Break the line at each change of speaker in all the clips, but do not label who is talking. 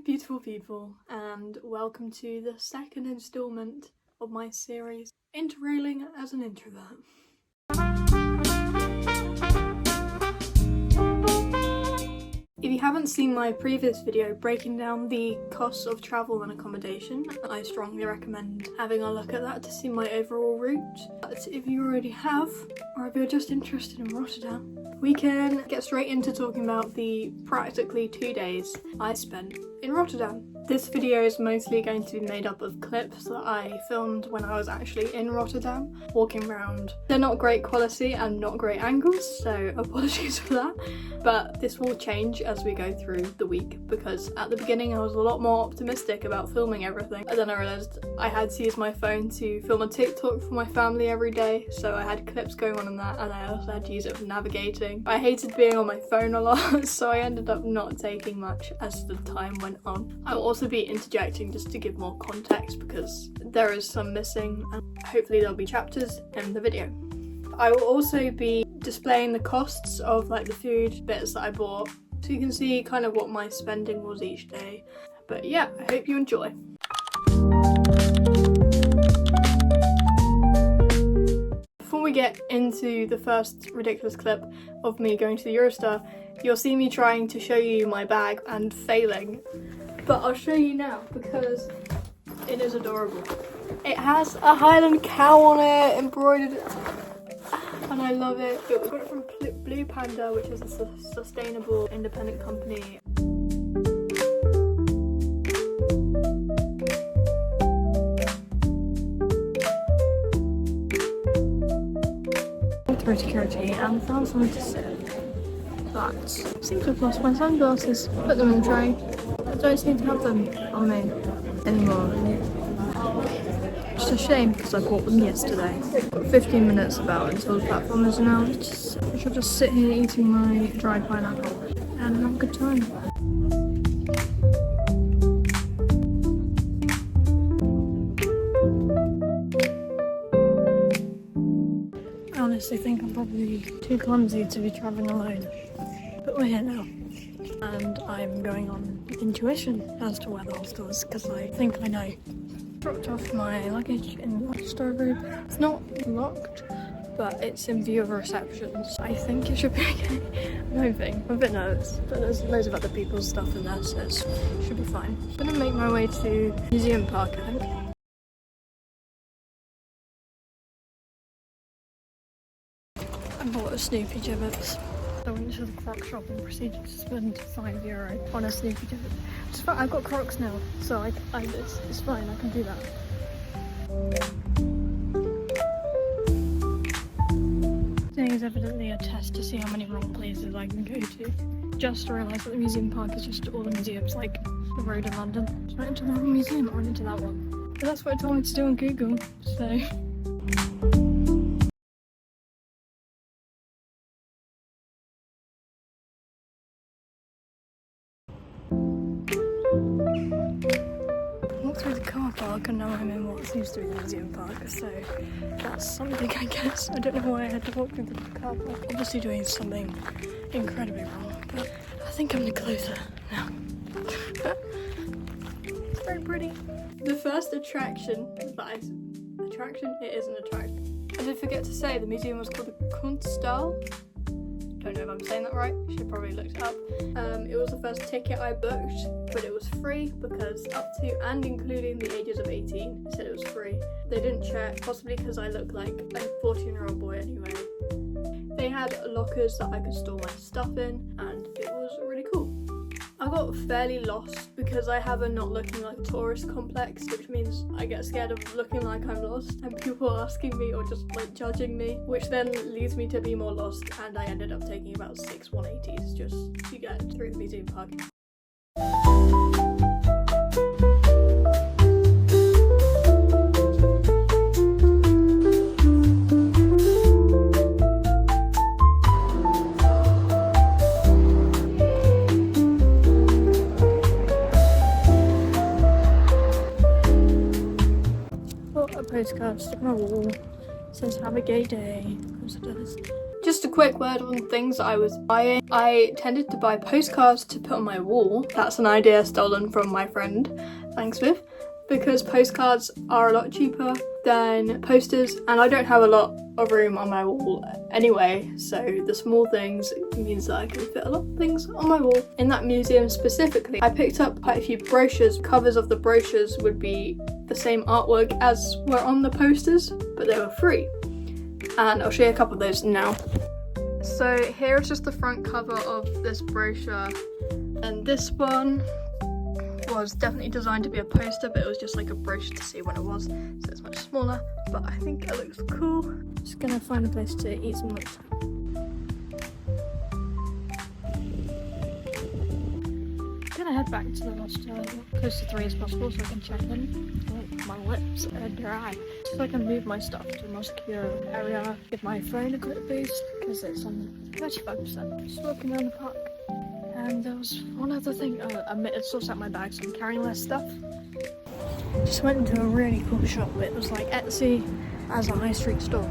beautiful people, and welcome to the second instalment of my series, Interrailing as an Introvert. If you haven't seen my previous video breaking down the costs of travel and accommodation, I strongly recommend having a look at that to see my overall route. But if you already have, or if you're just interested in Rotterdam, we can get straight into talking about the practically 2 days I spent in Rotterdam. This video is mostly going to be made up of clips that I filmed when I was actually in Rotterdam, walking around. They're not great quality and not great angles, so apologies for that. But this will change as we go through the week, because at the beginning I was a lot more optimistic about filming everything. And then I realised I had to use my phone to film a TikTok for my family every day, so I had clips going on in that, and I also had to use it for navigating. I hated being on my phone a lot, so I ended up not taking much as the time went on. I will also be interjecting just to give more context because there is some missing, and hopefully there'll be chapters in the video. I will also be displaying the costs of like the food bits that I bought, so you can see kind of what my spending was each day. But yeah, I hope you enjoy. Before we get into the first ridiculous clip of me going to the Eurostar, you'll see me trying to show you my bag and failing. But I'll show you now because it is adorable. It has a Highland cow on it, embroidered, and I love it. We got it from Blue Panda, which is a sustainable independent company. Through security and found somewhere to sit. But seem to have lost my sunglasses. Put them in the tray. I don't seem to have them on me anymore. It's a shame because I bought them yesterday. Got 15 minutes about until the platform is announced. I shall just sit here eating my dried pineapple and have a good time. I honestly think I'm probably too clumsy to be travelling alone. But we're here now. And I'm going on intuition as to where the hostel is because I think I know. Dropped off my luggage in the storage room. It's not locked, but it's in view of a reception, so I think it should be okay. I'm hoping. I'm a bit nervous, but there's loads of other people's stuff in there, so it should be fine. I'm gonna make my way to Museum Park, I think. I bought a Snoopy Gibbets. I went to the Croc shop and proceeded to spend €5 on a Snoopy Gibbet. It's fine, I've got Crocs now, so it's fine, I can do that. Today is evidently a test to see how many wrong places I can go to. Just realised that the museum park is just all the museums, like the road in London. So I went into the wrong museum, I went into that one. But that's what it told me to do on Google, so... Through the car park and now I'm in what seems to be the museum park, so that's something I guess. I don't know why I had to walk through the car park. Obviously doing something incredibly wrong, but I think I'm closer now. It's very pretty. The first attraction, it is an attraction. I did forget to say the museum was called the Kunsthal. Don't know if I'm saying that right, should probably look it up. It was the first ticket I booked, but it was free because up to and including the ages of 18, it said it was free. They didn't check, possibly because I look like a 14-year-old boy anyway. They had lockers that I could store my stuff in, and it was really cool. I got fairly lost because I have a not looking like a tourist complex, which means I get scared of looking like I'm lost and people asking me or just like judging me, which then leads me to be more lost, and I ended up taking about 6 180s just to get through the museum park. Postcard stuck on my wall. It says have a gay day. Of course it does. Just Just a quick word on things that I was buying. I tended to buy postcards to put on my wall. That's an idea stolen from my friend, thanks Viv, because postcards are a lot cheaper than posters, and I don't have a lot of room on my wall anyway, so the small things means that I can fit a lot of things on my wall. In that museum specifically, I picked up quite a few brochures. Covers of the brochures would be the same artwork as were on the posters, but they were free. And I'll show you a couple of those now. So here is just the front cover of this brochure, and this one was definitely designed to be a poster, but it was just like a brochure to see when it was, so it's much smaller, but I think it looks cool. Just gonna find a place to eat some lunch. Gonna head back to the hostel close to 3 as possible so I can check in. Oh, my lips are dry. So I can move my stuff to a more secure area, give my phone a quick boost because it's on 35%. Just walking around the park. And there was one other thing, it's also at my bag, so I'm carrying less stuff. Just went into a really cool shop. It was like Etsy as a high street store.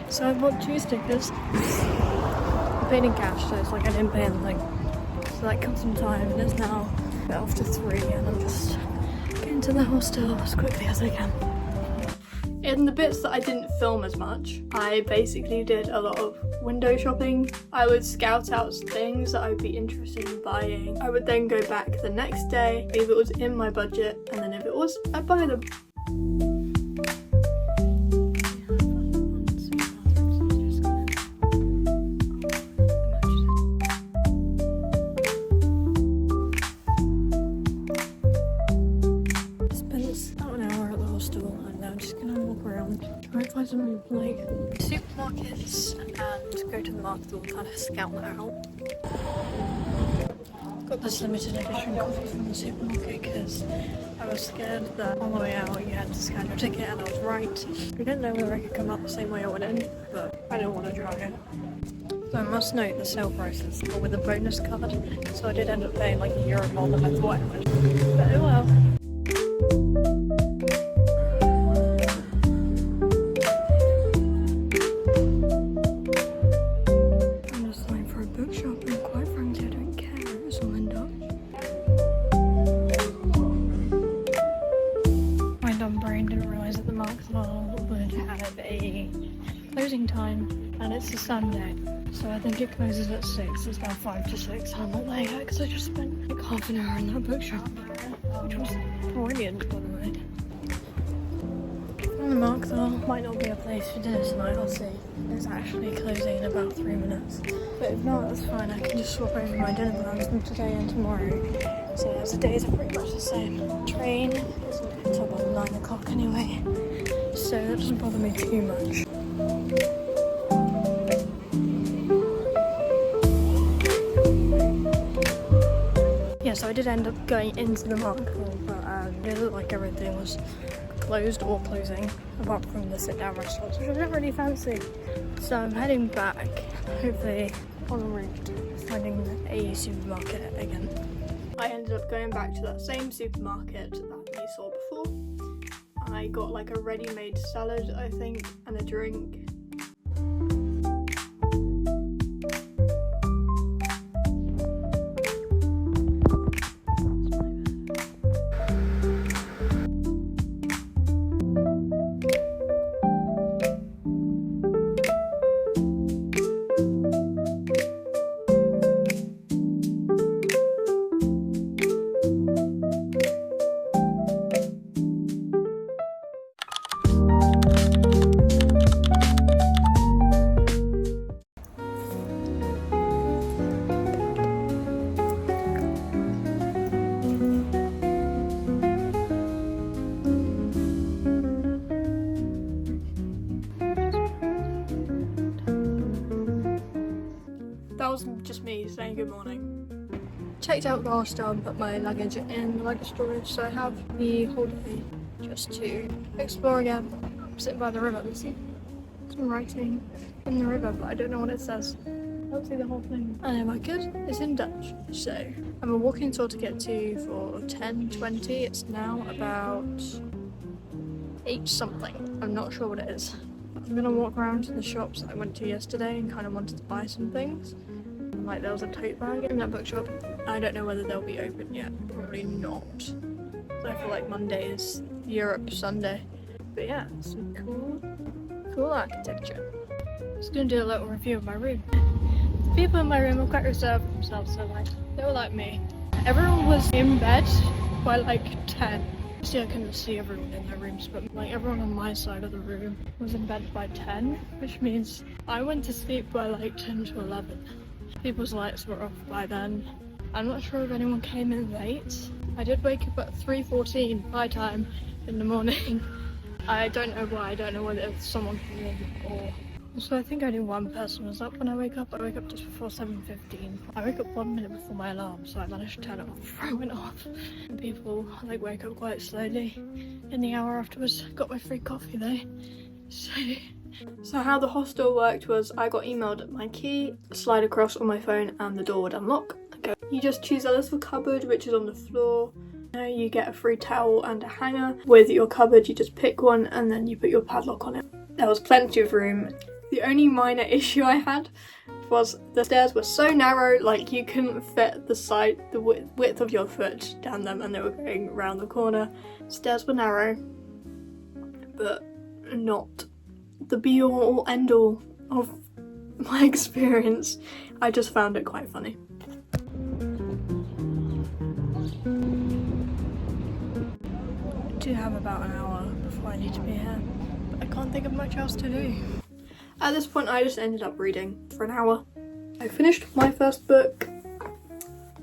So I bought 2 stickers. I paid in cash, so it's like I didn't pay anything. So that cut some time, and it's now after 3, and I'm just getting to the hostel as quickly as I can. In the bits that I didn't film as much, I basically did a lot of window shopping. I would scout out things that I would be interested in buying. I would then go back the next day, if it was in my budget, and then if it was, I'd buy them. Try and find some like supermarkets and go to the market and kind of scout that out. Got this limited edition coffee from the supermarket because I was scared that on the way out you had to scan your ticket, and I was right. I didn't know whether I could come out the same way I went in, but I didn't want to try it. So I must note the sale prices are with a bonus card, so I did end up paying like €1 more than I thought I would. But oh well. Closing time, and it's a Sunday, so I think it closes at 6. It's now 5 to 6, and I'm not there yet because I just spent like half an hour in that bookshop, which was brilliant, by the way. On the mark though, might not be a place for dinner tonight, I'll see. It's actually closing in about 3 minutes, but if not, that's fine. I can just swap over my dinner plans from today and tomorrow, so yeah, the days are pretty much the same. Train isn't until about 9 o'clock anyway, so that doesn't bother me too much. So I did end up going into the market, but it looked like everything was closed or closing, apart from the sit-down restaurants, which I don't really fancy. So I'm heading back, hopefully on the route, finding a supermarket again. I ended up going back to that same supermarket that we saw before. I got like a ready-made salad, I think, and a drink. That was just me saying good morning. Checked out the hostel and put my luggage in the luggage storage, so I have the whole day just to explore again. I'm sitting by the river. There's some writing in the river, but I don't know what it says. I don't see the whole thing. And if I could, it's in Dutch. So I'm a walking tour to get to for 10:20. It's now about 8 something. I'm not sure what it is. I'm gonna walk around to the shops that I went to yesterday and kind of wanted to buy some things. Like there was a tote bag in that bookshop. I don't know whether they'll be open yet. Probably not. So I feel like Monday is Europe Sunday. But yeah, some cool architecture. Just gonna do a little review of my room. The people in my room were quite reserved themselves, so like they were like me. Everyone was in bed by like 10. See, I couldn't see everyone in their rooms, but like everyone on my side of the room was in bed by 10, which means I went to sleep by like 10 to 11. People's lights were off by then. I'm not sure if anyone came in late. I did wake up at 3:14 my time in the morning. I don't know why. I don't know whether it's someone came in or... So I think only one person was up when I wake up. I wake up just before 7:15. I wake up 1 minute before my alarm, so I managed to turn it off before I went off. And people like wake up quite slowly in the hour afterwards. Got my free coffee though. So how the hostel worked was I got emailed my key, slide across on my phone and the door would unlock. Okay. You just choose a little cupboard which is on the floor. You get a free towel and a hanger. With your cupboard you just pick one and then you put your padlock on it. There was plenty of room. The only minor issue I had was the stairs were so narrow, like you couldn't fit the width of your foot down them and they were going around the corner. Stairs were narrow, but not the be all end all of my experience. I just found it quite funny. I do have about an hour before I need to be here, but I can't think of much else to do. At this point I just ended up reading for an hour. I finished my first book.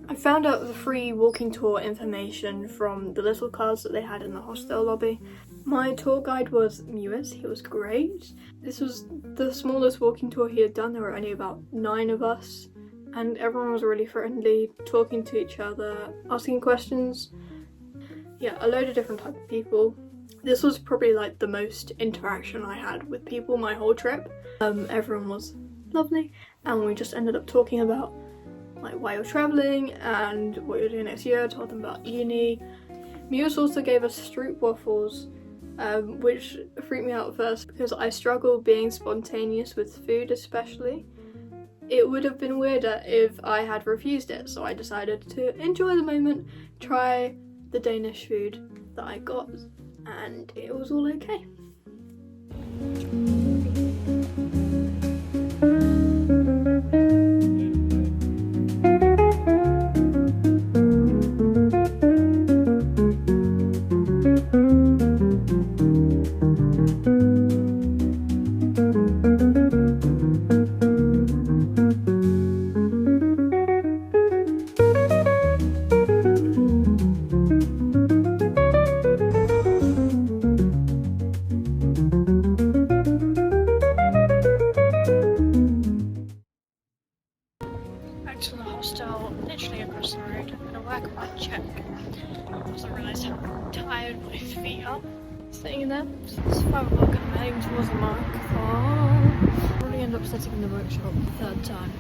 I found out the free walking tour information from the little cards that they had in the hostel lobby. My tour guide was Mewis, he was great. This was the smallest walking tour he had done. There were only about 9 of us and everyone was really friendly, talking to each other, asking questions. Yeah, a load of different types of people. This was probably like the most interaction I had with people my whole trip. Everyone was lovely and we just ended up talking about like why you're travelling and what you're doing next year. I told them about uni. Mewis also gave us stroop waffles, which freaked me out at first because I struggle being spontaneous with food especially. It would have been weirder if I had refused it, so I decided to enjoy the moment, try the Danish food that I got, and it was all okay. To the hostel, literally across the road. I'm gonna work on my check because I realise how tired my feet are sitting in there. It's 5 o'clock and I'm heading towards the mark. I'll probably end up sitting in the workshop the 3rd time.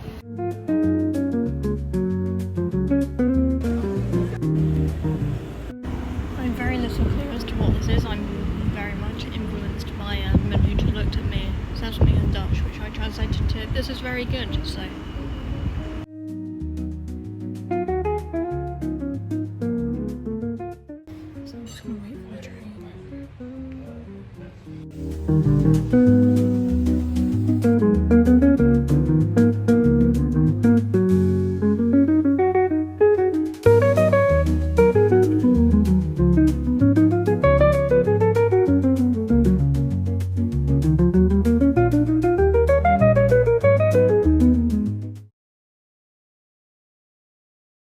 I'm very little clue as to what this is. I'm very much influenced by a man who just looked at me, said something in Dutch, which I translated to "This is very good," so. I'm just gonna wait for the train.